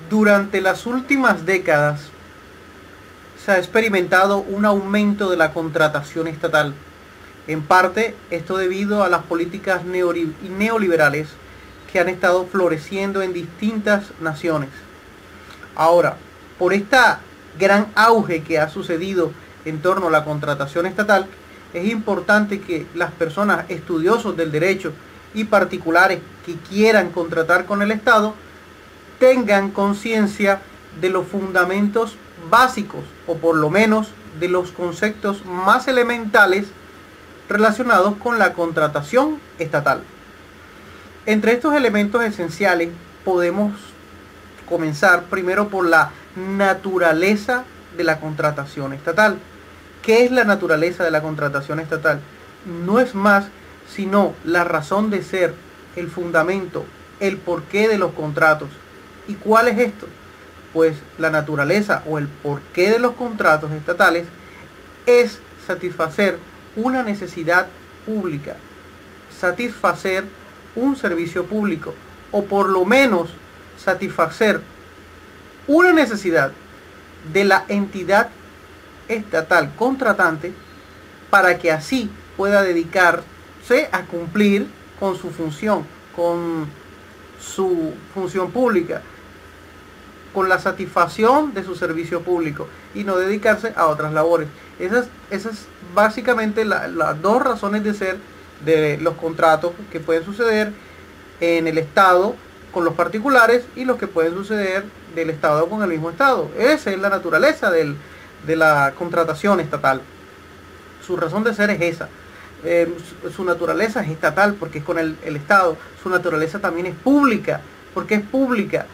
Durante las últimas décadas se ha experimentado un aumento de la contratación estatal. En parte, esto debido a las políticas neoliberales que han estado floreciendo en distintas naciones. Ahora, por esta gran auge que ha sucedido en torno a la contratación estatal, es importante que las personas estudiosos del derecho y particulares que quieran contratar con el Estado tengan conciencia de los fundamentos básicos, o por lo menos de los conceptos más elementales relacionados con la contratación estatal. Entre estos elementos esenciales podemos comenzar primero por la naturaleza de la contratación estatal. ¿Qué es la naturaleza de la contratación estatal? No es más sino la razón de ser, el fundamento, el porqué de los contratos. ¿Y cuál es esto? Pues la naturaleza o el porqué de los contratos estatales es satisfacer una necesidad pública, satisfacer un servicio público, o por lo menos satisfacer una necesidad de la entidad estatal contratante para que así pueda dedicarse a cumplir con su función pública, con la satisfacción de su servicio público y no dedicarse a otras labores. Esas básicamente las dos razones de ser de los contratos que pueden suceder en el Estado con los particulares y los que pueden suceder del Estado con el mismo Estado. Esa es la naturaleza de la contratación estatal. Su razón de ser es esa. Su naturaleza es estatal porque es con el Estado. Su naturaleza también es pública porque es pública.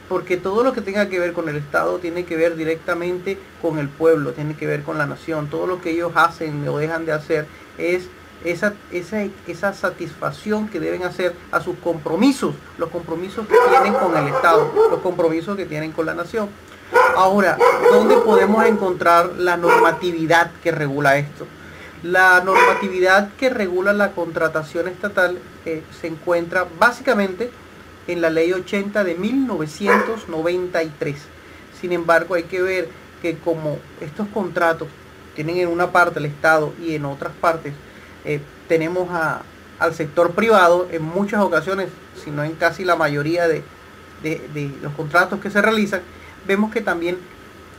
Porque todo lo que tenga que ver con el Estado tiene que ver directamente con el pueblo, tiene que ver con la nación. Todo lo que ellos hacen o dejan de hacer es esa satisfacción que deben hacer a sus compromisos, los compromisos que tienen con el Estado, los compromisos que tienen con la nación. Ahora, ¿dónde podemos encontrar la normatividad que regula esto? La normatividad que regula la contratación estatal se encuentra básicamente en la Ley 80 de 1993. Sin embargo, hay que ver que como estos contratos tienen en una parte el Estado y en otras partes tenemos al sector privado, en muchas ocasiones, si no en casi la mayoría de los contratos que se realizan, vemos que también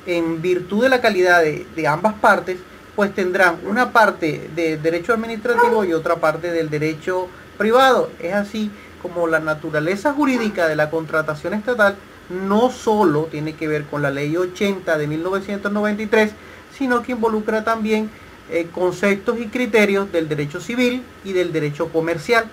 en virtud de la calidad de ambas partes, pues tendrán una parte de derecho administrativo y otra parte del derecho privado. Es así como la naturaleza jurídica de la contratación estatal no solo tiene que ver con la Ley 80 de 1993, sino que involucra también conceptos y criterios del derecho civil y del derecho comercial.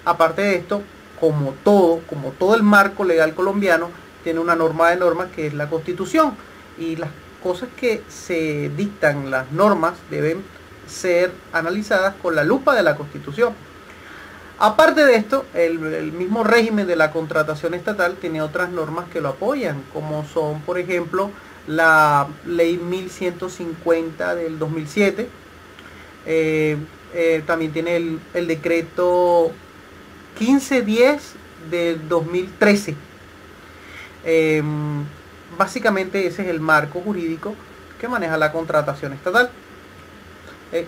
Aparte de esto, como todo el marco legal colombiano, tiene una norma de normas que es la Constitución, y las cosas que se dictan, las normas, deben ser analizadas con la lupa de la Constitución. Aparte de esto, el mismo régimen de la contratación estatal tiene otras normas que lo apoyan, como son, por ejemplo, la Ley 1150 del 2007, también tiene el decreto 1510 del 2013. Básicamente ese es el marco jurídico que maneja la contratación estatal.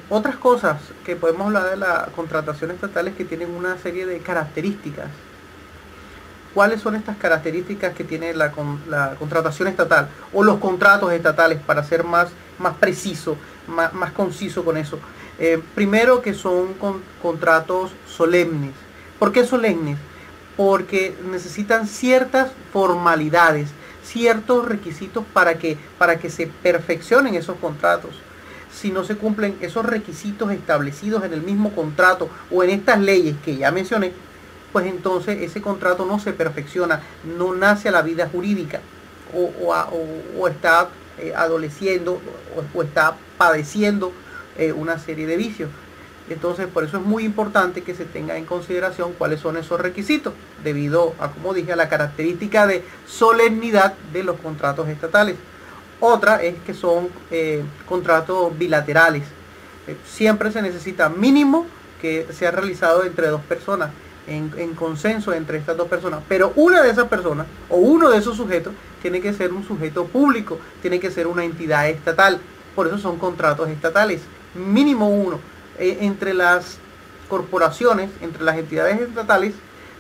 Otras cosas que podemos hablar de la contratación estatal es que tienen una serie de características. ¿Cuáles son estas características que tiene la contratación estatal o los contratos estatales, para ser más preciso, más conciso con eso? Primero, que son contratos solemnes. ¿Por qué solemnes? Porque necesitan ciertas formalidades, ciertos requisitos para que se perfeccionen esos contratos. Si no se cumplen esos requisitos establecidos en el mismo contrato o en estas leyes que ya mencioné, pues entonces ese contrato no se perfecciona, no nace a la vida jurídica, o está adoleciendo o está padeciendo una serie de vicios. Entonces, por eso es muy importante que se tenga en consideración cuáles son esos requisitos, debido a, como dije, a la característica de solemnidad de los contratos estatales. Otra es que son contratos bilaterales. Siempre se necesita mínimo que sea realizado entre dos personas. en consenso entre estas dos personas. Pero una de esas personas o uno de esos sujetos tiene que ser un sujeto público, tiene que ser una entidad estatal. Por eso son contratos estatales, mínimo uno. Entre las corporaciones, entre las entidades estatales,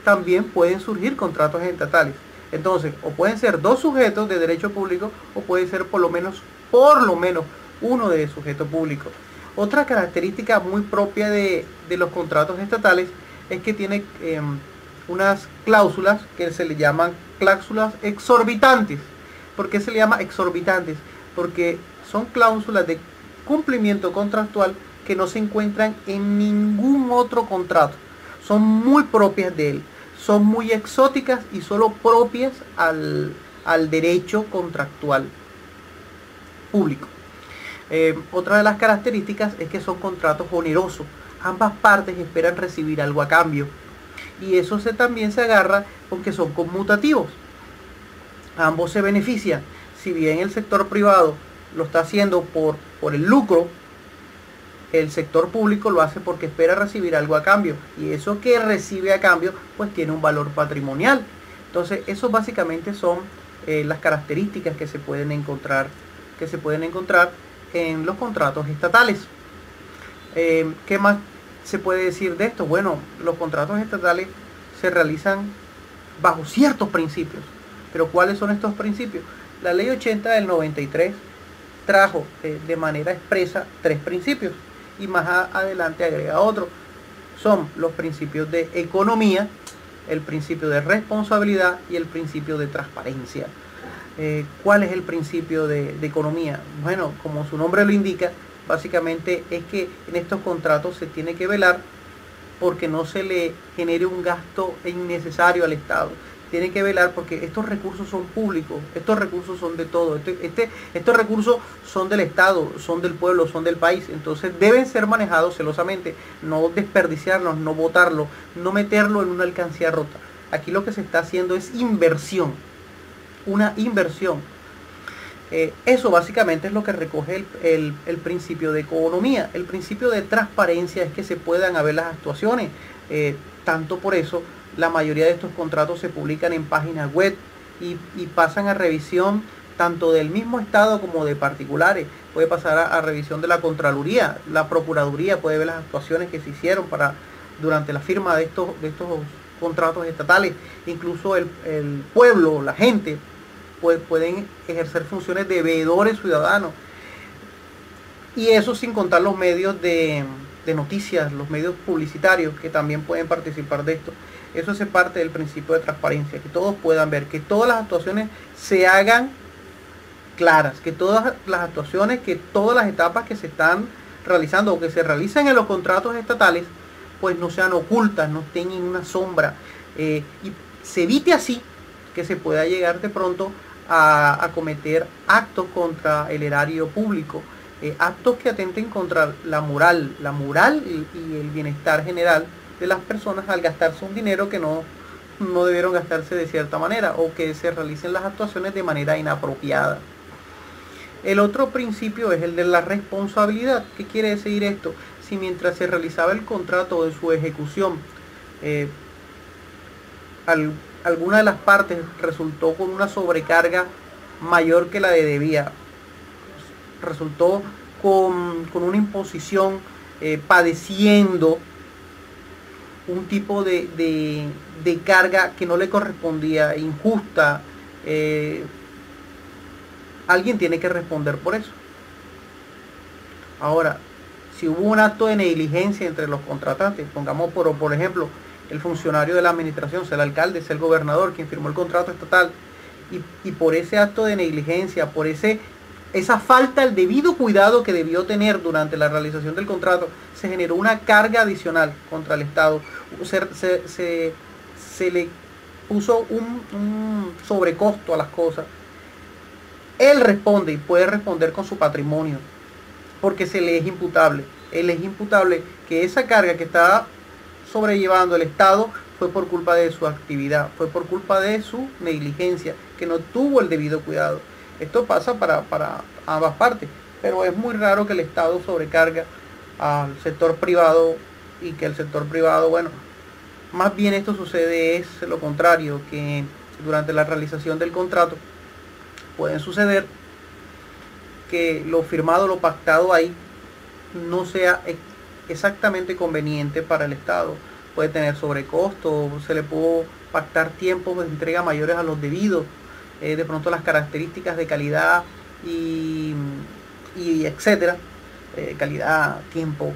también pueden surgir contratos estatales. Entonces, o pueden ser dos sujetos de derecho público, o puede ser por lo menos uno de sujeto público. Otra característica muy propia de los contratos estatales es que tiene unas cláusulas que se le llaman cláusulas exorbitantes. ¿Por qué se le llama exorbitantes? Porque son cláusulas de cumplimiento contractual que no se encuentran en ningún otro contrato. Son muy propias de él, son muy exóticas y solo propias al derecho contractual público. Otra de las características es que son contratos onerosos. Ambas partes esperan recibir algo a cambio. Y eso también se agarra porque son conmutativos. Ambos se benefician. Si bien el sector privado lo está haciendo por el lucro, el sector público lo hace porque espera recibir algo a cambio. Y eso que recibe a cambio, pues tiene un valor patrimonial. Entonces, eso básicamente son las características que se pueden encontrar en los contratos estatales. ¿Qué más se puede decir de esto? Bueno, los contratos estatales se realizan bajo ciertos principios. Pero ¿cuáles son estos principios? La ley 80 del 93 trajo de manera expresa 3 principios y más adelante agrega otro. Son los principios de economía, el principio de responsabilidad y el principio de transparencia. ¿Cuál es el principio de economía? Bueno, como su nombre lo indica, básicamente es que en estos contratos se tiene que velar porque no se le genere un gasto innecesario al Estado. Tiene que velar porque estos recursos son públicos, estos recursos son de todo, estos recursos son del Estado, son del pueblo, son del país, entonces deben ser manejados celosamente, no desperdiciarlos, no botarlos, no meterlo en una alcancía rota. Aquí lo que se está haciendo es inversión, una inversión. Eso básicamente es lo que recoge el principio de economía. El principio de transparencia es que se puedan ver las actuaciones, tanto por eso la mayoría de estos contratos se publican en páginas web y pasan a revisión tanto del mismo Estado como de particulares. Puede pasar a revisión de la Contraloría, la Procuraduría puede ver las actuaciones que se hicieron durante la firma de estos contratos estatales. Incluso el pueblo, la gente, pueden ejercer funciones de veedores ciudadanos. Y eso sin contar los medios de noticias, los medios publicitarios que también pueden participar de esto. Eso hace parte del principio de transparencia, que todos puedan ver, que todas las actuaciones se hagan claras, que todas las actuaciones, que todas las etapas que se están realizando o que se realizan en los contratos estatales, pues no sean ocultas, no estén en una sombra, y se evite así que se pueda llegar de pronto a cometer actos contra el erario público, actos que atenten contra la moral y el bienestar general de las personas al gastarse un dinero que no debieron gastarse de cierta manera, o que se realicen las actuaciones de manera inapropiada. El otro principio es el de la responsabilidad. ¿Qué quiere decir esto? Si mientras se realizaba el contrato o en su ejecución, alguna de las partes resultó con una sobrecarga mayor que la de debía, resultó con una imposición, padeciendo un tipo de carga que no le correspondía, injusta, alguien tiene que responder por eso. Ahora, si hubo un acto de negligencia entre los contratantes, pongamos por ejemplo, el funcionario de la administración, sea el alcalde, sea el gobernador, quien firmó el contrato estatal, y por ese acto de negligencia, por esa falta del debido cuidado que debió tener durante la realización del contrato, se generó una carga adicional contra el Estado, se le puso un sobrecosto a las cosas. Él responde y puede responder con su patrimonio, porque se le es imputable. Él es imputable que esa carga que está sobrellevando el Estado fue por culpa de su actividad, fue por culpa de su negligencia, que no tuvo el debido cuidado. Esto pasa para ambas partes, pero es muy raro que el Estado sobrecarga al sector privado y que el sector privado, bueno, Más bien esto sucede es lo contrario, que durante la realización del contrato pueden suceder que lo firmado, lo pactado ahí no sea exactamente conveniente para el Estado. Puede tener sobrecosto, se le puede pactar tiempos de entrega mayores a los debidos, de pronto las características de calidad y etcétera, calidad, tiempo,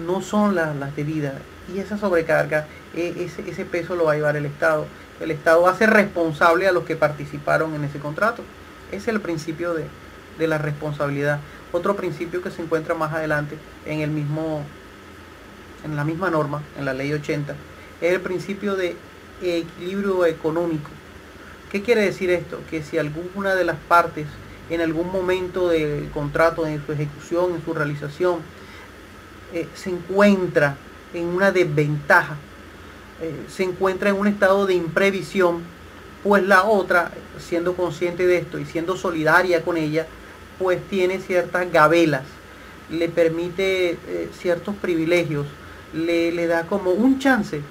no son las debidas. Y esa sobrecarga, ese peso lo va a llevar el Estado. El Estado hace responsable a los que participaron en ese contrato. Ese es el principio de la responsabilidad. Otro principio que se encuentra más adelante en la misma norma, en la ley 80, es el principio de equilibrio económico. ¿Qué quiere decir esto? Que si alguna de las partes en algún momento del contrato, en su ejecución, en su realización, se encuentra en una desventaja, se encuentra en un estado de imprevisión, pues la otra, siendo consciente de esto y siendo solidaria con ella, pues tiene ciertas gabelas, le permite ciertos privilegios, le da como un chance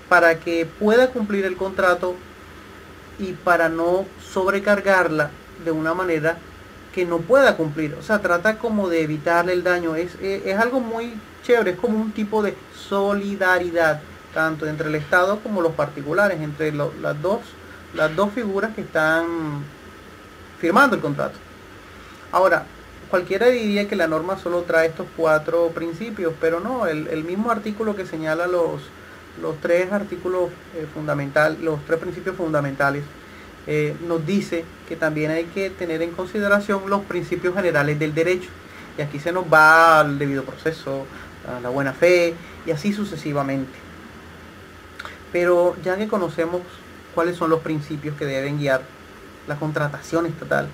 para que pueda cumplir el contrato y para no sobrecargarla de una manera que no pueda cumplir. O sea, trata como de evitarle el daño. Es algo muy chévere, es como un tipo de solidaridad, tanto entre el Estado como los particulares, entre las dos figuras que están firmando el contrato. Ahora, cualquiera diría que la norma solo trae estos 4 principios, pero no, el mismo artículo que señala los 3 artículos fundamentales, los 3 principios fundamentales, nos dice que también hay que tener en consideración los principios generales del derecho. Y aquí se nos va al debido proceso, a la buena fe y así sucesivamente. Pero ya que conocemos cuáles son los principios que deben guiar la contratación estatal,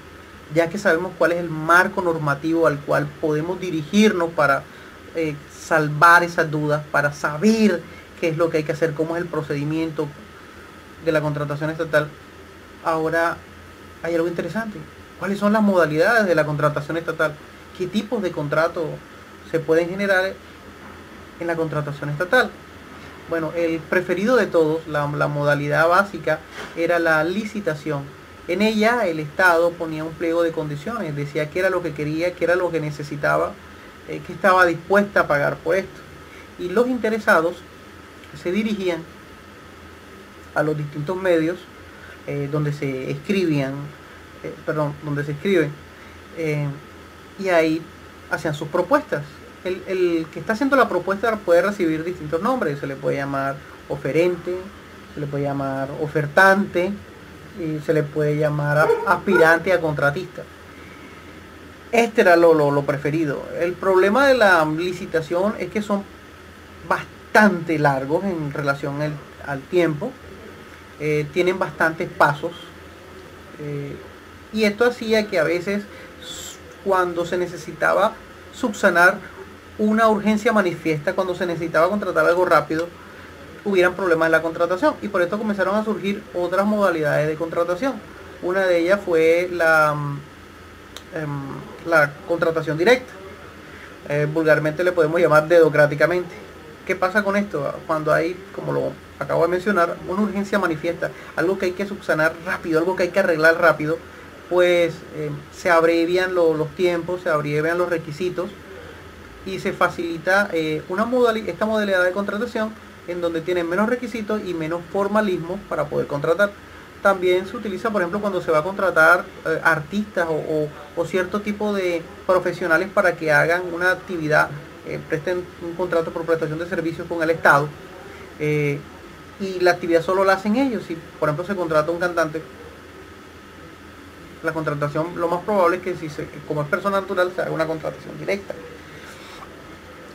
ya que sabemos cuál es el marco normativo al cual podemos dirigirnos para salvar esas dudas, para saber qué es lo que hay que hacer, cómo es el procedimiento de la contratación estatal, ahora hay algo interesante. ¿Cuáles son las modalidades de la contratación estatal? ¿Qué tipos de contratos se pueden generar en la contratación estatal? Bueno, el preferido de todos, la modalidad básica, era la licitación. En ella el Estado ponía un pliego de condiciones, decía qué era lo que quería, qué era lo que necesitaba, qué estaba dispuesta a pagar por esto. Y los interesados se dirigían a los distintos medios donde se escriben, y ahí hacían sus propuestas. El que está haciendo la propuesta puede recibir distintos nombres, se le puede llamar oferente, se le puede llamar ofertante, y se le puede llamar aspirante a contratista. Este era lo preferido. El problema de la licitación es que son bastante largos en relación al tiempo, tienen bastantes pasos, y esto hacía que a veces cuando se necesitaba subsanar una urgencia manifiesta, cuando se necesitaba contratar algo rápido, hubieran problemas en la contratación, y por esto comenzaron a surgir otras modalidades de contratación. Una de ellas fue la contratación directa, vulgarmente le podemos llamar dedocráticamente. ¿Qué pasa con esto? Cuando hay, como lo acabo de mencionar, una urgencia manifiesta, algo que hay que subsanar rápido, algo que hay que arreglar rápido, pues se abrevian los tiempos, se abrevian los requisitos y se facilita esta modalidad de contratación en donde tienen menos requisitos y menos formalismo para poder contratar. También se utiliza, por ejemplo, cuando se va a contratar artistas o cierto tipo de profesionales para que hagan una actividad, presten un contrato por prestación de servicios con el Estado, y la actividad solo la hacen ellos. Si, por ejemplo, se contrata un cantante, la contratación, lo más probable es que como es persona natural, se haga una contratación directa.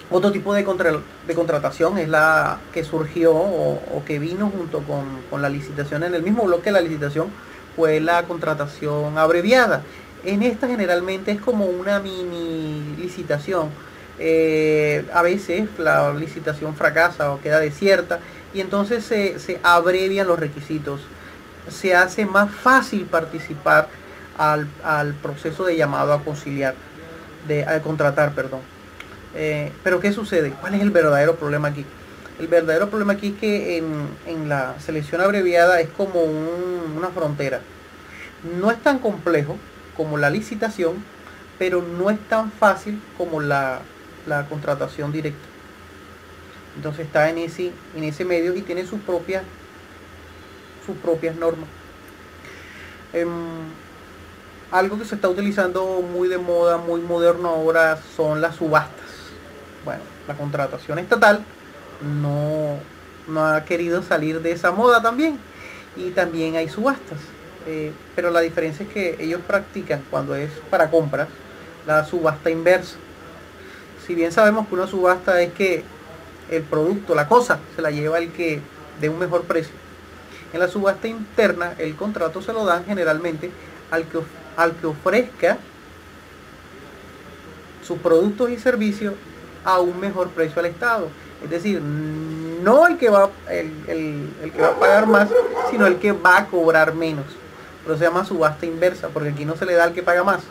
Otro tipo de contratación es la que surgió o que vino junto con la licitación, en el mismo bloque de la licitación, fue la contratación abreviada. En esta generalmente es como una mini licitación. A veces la licitación fracasa o queda desierta y entonces se abrevian los requisitos. Se hace más fácil participar al proceso de llamado a conciliar, al contratar, perdón. Pero ¿qué sucede? ¿Cuál es el verdadero problema aquí? El verdadero problema aquí es que en la selección abreviada es como una frontera. No es tan complejo como la licitación, pero no es tan fácil como la contratación directa. Entonces está en ese medio y tiene sus propias normas. Em, Algo que se está utilizando muy de moda, muy moderno ahora, son las subastas. Bueno, la contratación estatal no, no ha querido salir de esa moda también. Y también hay subastas. Pero la diferencia es que ellos practican, cuando es para compras, la subasta inversa. Si bien sabemos que una subasta es que el producto, la cosa, se la lleva el que dé un mejor precio. En la subasta interna, el contrato se lo dan generalmente al que ofrezca sus productos y servicios a un mejor precio al Estado. Es decir, no el que va a pagar más, sino el que va a cobrar menos. Pero se llama subasta inversa, porque aquí no se le da al que paga más,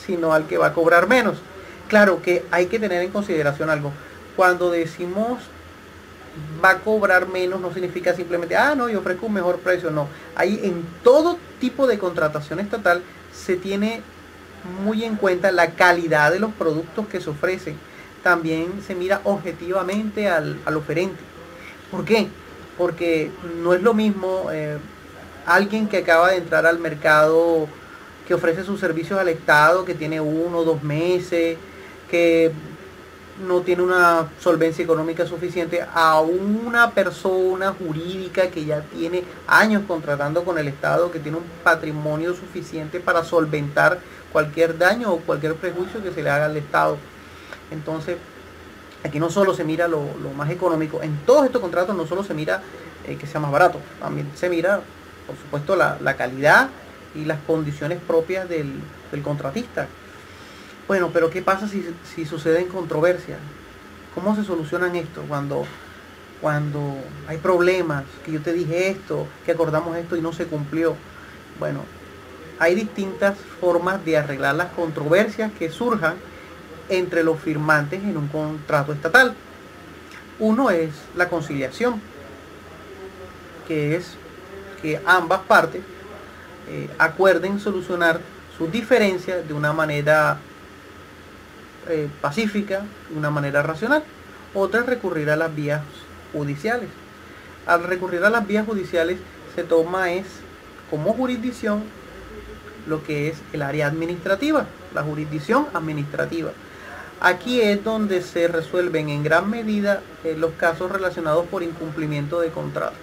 sino al que va a cobrar menos. Claro que hay que tener en consideración algo. Cuando decimos va a cobrar menos, no significa simplemente, no, yo ofrezco un mejor precio. No, ahí en todo tipo de contratación estatal se tiene muy en cuenta la calidad de los productos que se ofrecen. También se mira objetivamente al oferente. ¿Por qué? Porque no es lo mismo alguien que acaba de entrar al mercado, que ofrece sus servicios al Estado, que tiene 1 o 2 meses, que no tiene una solvencia económica suficiente, a una persona jurídica que ya tiene años contratando con el Estado, que tiene un patrimonio suficiente para solventar cualquier daño o cualquier prejuicio que se le haga al Estado. Entonces, aquí no solo se mira lo más económico, en todos estos contratos no solo se mira que sea más barato, también se mira, por supuesto, la calidad y las condiciones propias del contratista. Bueno, pero ¿qué pasa si suceden controversias? ¿Cómo se solucionan esto cuando hay problemas? Que yo te dije esto, que acordamos esto y no se cumplió. Bueno, hay distintas formas de arreglar las controversias que surjan entre los firmantes en un contrato estatal. Uno es la conciliación, que es que ambas partes acuerden solucionar sus diferencias de una manera pacífica, de una manera racional. Otra es recurrir a las vías judiciales. Al recurrir a las vías judiciales se toma como jurisdicción lo que es el área administrativa, la jurisdicción administrativa. Aquí es donde se resuelven en gran medida los casos relacionados por incumplimiento de contrato.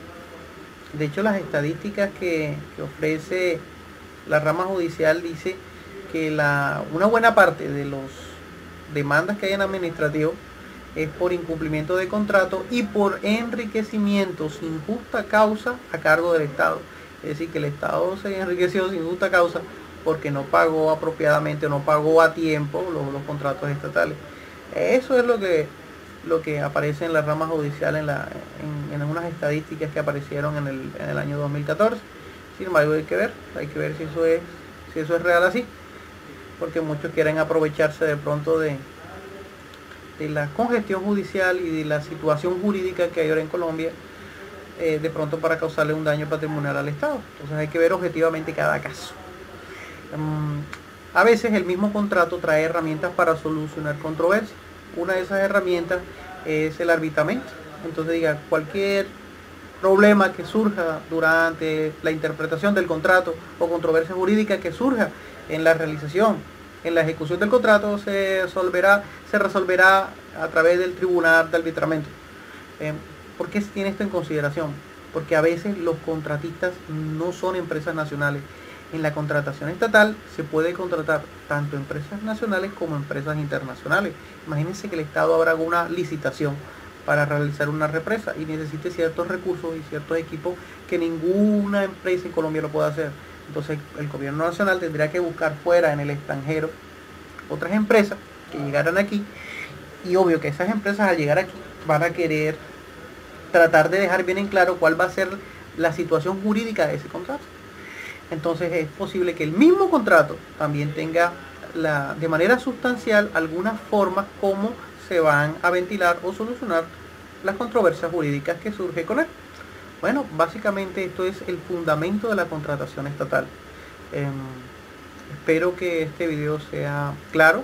De hecho, las estadísticas que ofrece la rama judicial dice que una buena parte de los demandas que hay en administrativo es por incumplimiento de contrato y por enriquecimiento sin justa causa a cargo del Estado. Es decir, que el Estado se enriqueció sin justa causa porque no pagó apropiadamente o no pagó a tiempo los contratos estatales. Eso es lo que aparece en la rama judicial en algunas estadísticas que aparecieron en el año 2014. Sin embargo, hay que ver si eso es real así, porque muchos quieren aprovecharse de pronto de la congestión judicial y de la situación jurídica que hay ahora en Colombia, de pronto para causarle un daño patrimonial al Estado. Entonces hay que ver objetivamente cada caso. A veces el mismo contrato trae herramientas para solucionar controversias. Una de esas herramientas es el arbitramiento. Entonces diga, cualquier problema que surja durante la interpretación del contrato o controversia jurídica que surja en la realización, en la ejecución del contrato, se resolverá a través del tribunal de arbitramiento. ¿Por qué se tiene esto en consideración? Porque a veces los contratistas no son empresas nacionales. En la contratación estatal se puede contratar tanto empresas nacionales como empresas internacionales. Imagínense que el Estado haga una licitación para realizar una represa y necesite ciertos recursos y ciertos equipos que ninguna empresa en Colombia lo puede hacer. Entonces el gobierno nacional tendría que buscar fuera, en el extranjero, otras empresas que llegaran aquí, y obvio que esas empresas al llegar aquí van a querer tratar de dejar bien en claro cuál va a ser la situación jurídica de ese contrato. Entonces es posible que el mismo contrato también tenga de manera sustancial algunas formas como se van a ventilar o solucionar las controversias jurídicas que surge con él. Bueno, básicamente esto es el fundamento de la contratación estatal. Espero que este video sea claro